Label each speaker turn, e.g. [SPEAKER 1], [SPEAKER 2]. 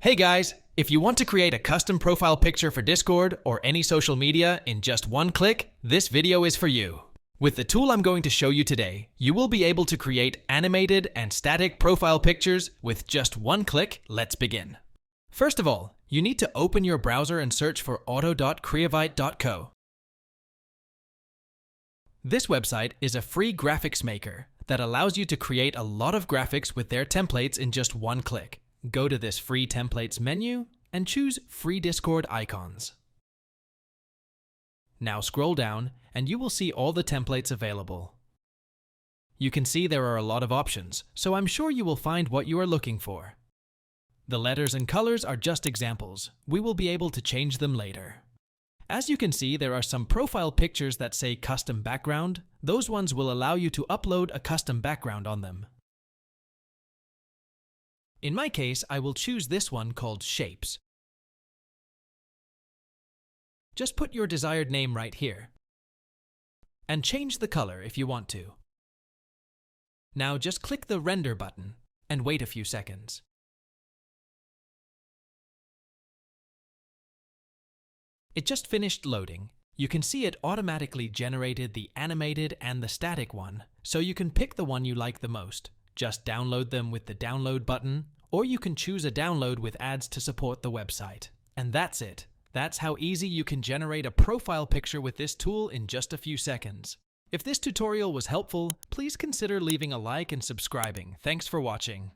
[SPEAKER 1] Hey guys, if you want to create a custom profile picture for Discord or any social media in just one click, this video is for you. With the tool I'm going to show you today, you will be able to create animated and static profile pictures with just one click. Let's begin. First of all, you need to open your browser and search for auto.creavite.co. This website is a free graphics maker that allows you to create a lot of graphics with their templates in just one click. Go to this free templates menu and choose free Discord icons. Now scroll down and you will see all the templates available. You can see there are a lot of options, so I'm sure you will find what you are looking for. The letters and colors are just examples. We will be able to change them later. As you can see, there are some profile pictures that say custom background. Those ones will allow you to upload a custom background on them. In my case, I will choose this one called Shapes. Just put your desired name right here. And change the color if you want to. Now just click the Render button and wait a few seconds. It just finished loading. You can see it automatically generated the animated and the static one, so you can pick the one you like the most. Just download them with the download button, or you can choose a download with ads to support the website. And that's it. That's how easy you can generate a profile picture with this tool in just a few seconds. If this tutorial was helpful, please consider leaving a like and subscribing. Thanks for watching.